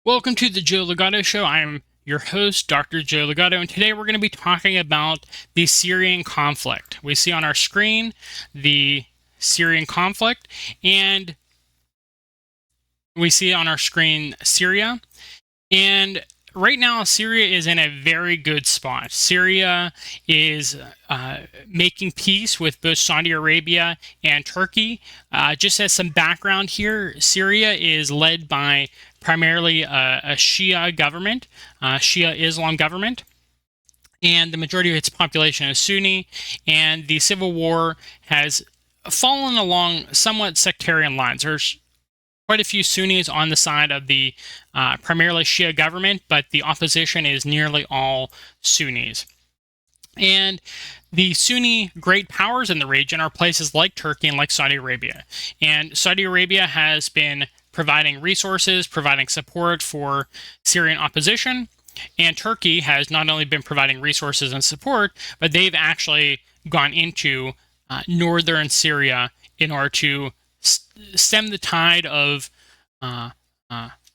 Welcome to the Joe Ligato Show. I'm your host, Dr. Joe Ligato, and today we're going to be talking about the Syrian conflict. We see on our screen the Syrian conflict, and we see on our screen Syria. And right now, Syria is in a very good spot. Syria is making peace with both Saudi Arabia and Turkey. Just as some background here, Syria is led by primarily a Shia government, Shia Islam government, and the majority of its population is Sunni, and the civil war has fallen along somewhat sectarian lines. There's quite a few Sunnis on the side of the primarily Shia government, but the opposition is nearly all Sunnis. And the Sunni great powers in the region are places like Turkey and like Saudi Arabia. And Saudi Arabia has been providing resources, providing support for Syrian opposition. And Turkey has not only been providing resources and support, but they've actually gone into northern Syria in order to stem the tide of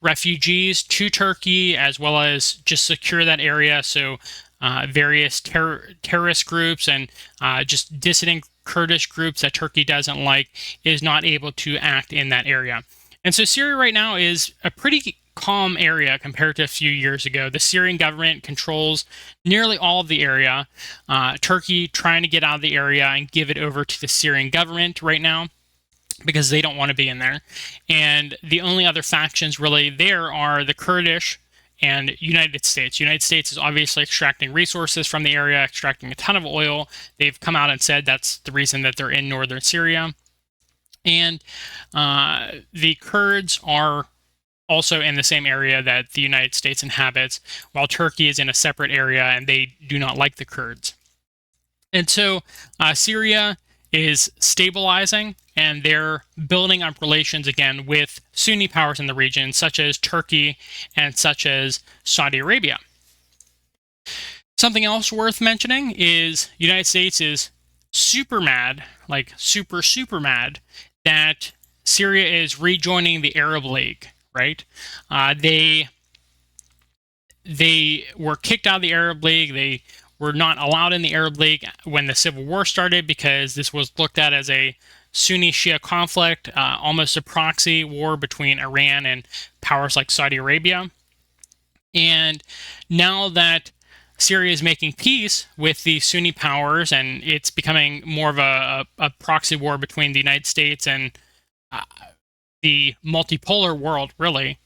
refugees to Turkey, as well as just secure that area so various terrorist groups and just dissident Kurdish groups that Turkey doesn't like is not able to act in that area. And so Syria right now is a pretty calm area compared to a few years ago. The Syrian government controls nearly all of the area. Turkey trying to get out of the area and give it over to the Syrian government right now, because they don't want to be in there. And the only other factions really there are the Kurdish and United States. United States is obviously extracting resources from the area, extracting a ton of oil. They've come out and said that's the reason that they're in northern Syria. And the Kurds are also in the same area that the United States inhabits, while Turkey is in a separate area and they do not like the Kurds. And so Syria is stabilizing, and they're building up relations again with Sunni powers in the region, such as Turkey and such as Saudi Arabia. Something else worth mentioning is the United States is super mad, like super mad, that Syria is rejoining the Arab League, right? They were kicked out of the Arab League. They were not allowed in the Arab League when the Civil War started, because this was looked at as a Sunni-Shia conflict, almost a proxy war between Iran and powers like Saudi Arabia. And now that Syria is making peace with the Sunni powers, and it's becoming more of a proxy war between the United States and the multipolar world, really,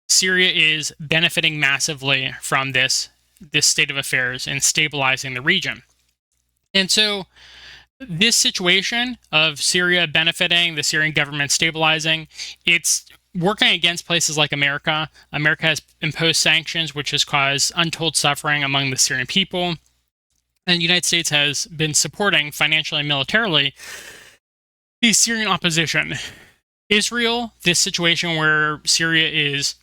Syria is benefiting massively from this state of affairs and stabilizing the region. And so this situation of Syria benefiting, the Syrian government stabilizing, it's working against places like America. America has imposed sanctions, which has caused untold suffering among the Syrian people. And the United States has been supporting financially and militarily the Syrian opposition. Israel, this situation where Syria is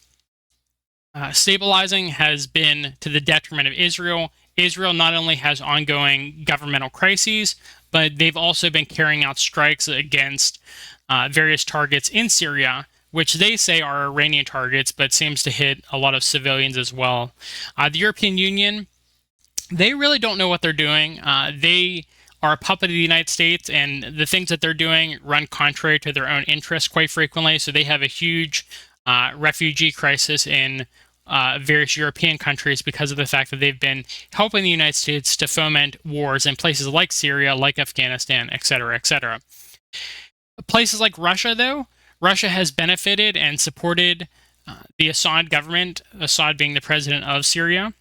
stabilizing, has been to the detriment of Israel. Israel not only has ongoing governmental crises, but they've also been carrying out strikes against various targets in Syria, which they say are Iranian targets, but seems to hit a lot of civilians as well. The European Union, they really don't know what they're doing. They are a puppet of the United States, and the things that they're doing run contrary to their own interests quite frequently. So they have a huge refugee crisis in various European countries because of the fact that they've been helping the United States to foment wars in places like Syria, like Afghanistan, etc., etc. Places like Russia, though, Russia has benefited and supported the Assad government, Assad being the president of Syria,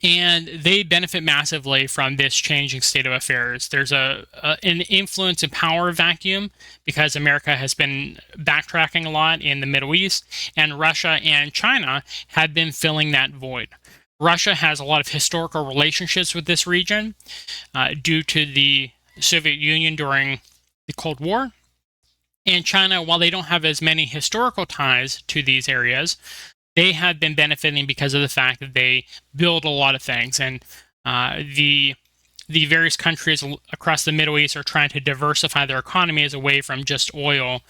and they benefit massively from this changing state of affairs. There's an influence and power vacuum because America has been backtracking a lot in the Middle East, and Russia and China have been filling that void. Russia has a lot of historical relationships with this region due to the Soviet Union during the Cold War. And China, while they don't have as many historical ties to these areas, they have been benefiting because of the fact that they build a lot of things. And the various countries across the Middle East are trying to diversify their economies away from just oil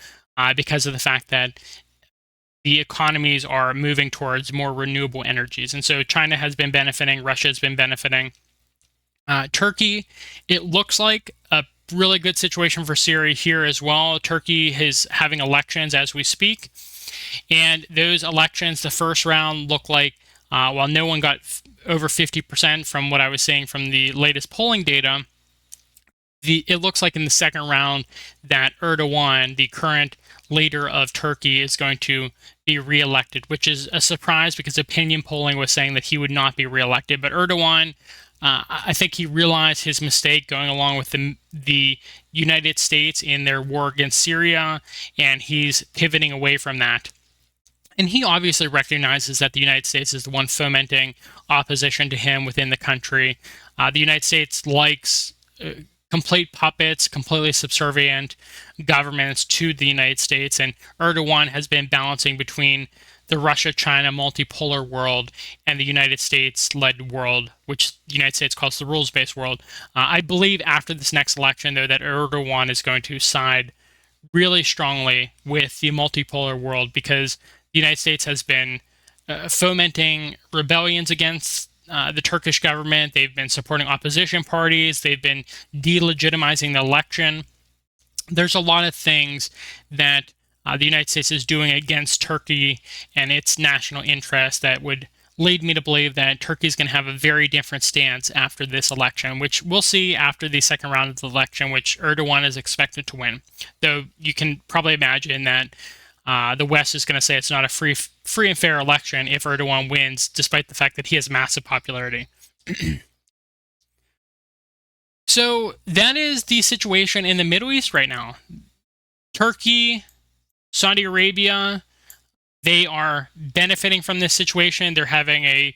because of the fact that the economies are moving towards more renewable energies. And so China has been benefiting, Russia has been benefiting. Turkey, it looks like a really good situation for Syria here as well. Turkey is having elections as we speak. And those elections, the first round, look like, while no one got over 50% from what I was saying from the latest polling data, it looks like in the second round that Erdogan, the current leader of Turkey, is going to be reelected, which is a surprise because opinion polling was saying that he would not be reelected. But Erdogan, I think he realized his mistake going along with the United States in their war against Syria, and he's pivoting away from that. And he obviously recognizes that the United States is the one fomenting opposition to him within the country. The United States likes complete puppets, completely subservient governments to the United States, and Erdogan has been balancing between the Russia-China multipolar world and the United States-led world, which the United States calls the rules-based world. I believe after this next election, though, that Erdogan is going to side really strongly with the multipolar world because the United States has been fomenting rebellions against the Turkish government. They've been supporting opposition parties. They've been delegitimizing the election. There's a lot of things that the United States is doing against Turkey and its national interest that would lead me to believe that Turkey is going to have a very different stance after this election, which we'll see after the second round of the election, which Erdogan is expected to win. Though you can probably imagine that the West is going to say it's not a free and fair election if Erdogan wins, despite the fact that he has massive popularity. So that is the situation in the Middle East right now. Turkey, Saudi Arabia, they are benefiting from this situation. They're having a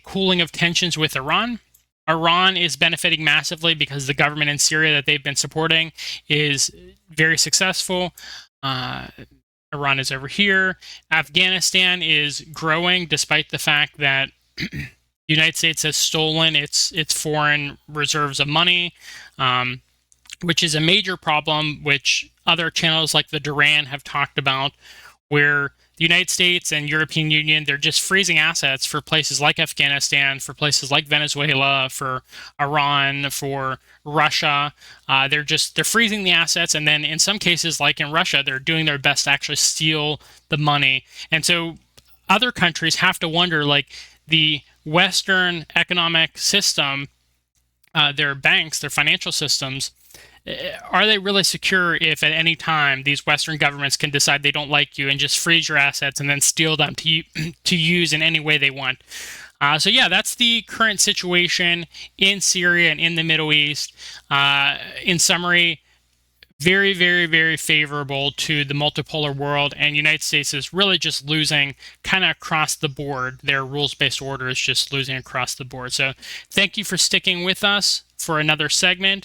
cooling of tensions with Iran. Iran is benefiting massively because the government in Syria that they've been supporting is very successful. Iran is over here. Afghanistan is growing despite the fact that the United States has stolen its foreign reserves of money, which is a major problem, which other channels like the Duran have talked about, where the United States and European Union, they're just freezing assets for places like Afghanistan, for places like Venezuela, for Iran, for Russia. They're freezing the assets, and then in some cases, like in Russia, they're doing their best to actually steal the money. And so other countries have to wonder, like the Western economic system, their banks, their financial systems, are they really secure if at any time these Western governments can decide they don't like you and just freeze your assets and then steal them to use in any way they want? So yeah, that's the current situation in Syria and in the Middle East. In summary, very, very, very favorable to the multipolar world, and United States is really just losing kind of across the board. Their rules-based order is just losing across the board. So thank you for sticking with us for another segment.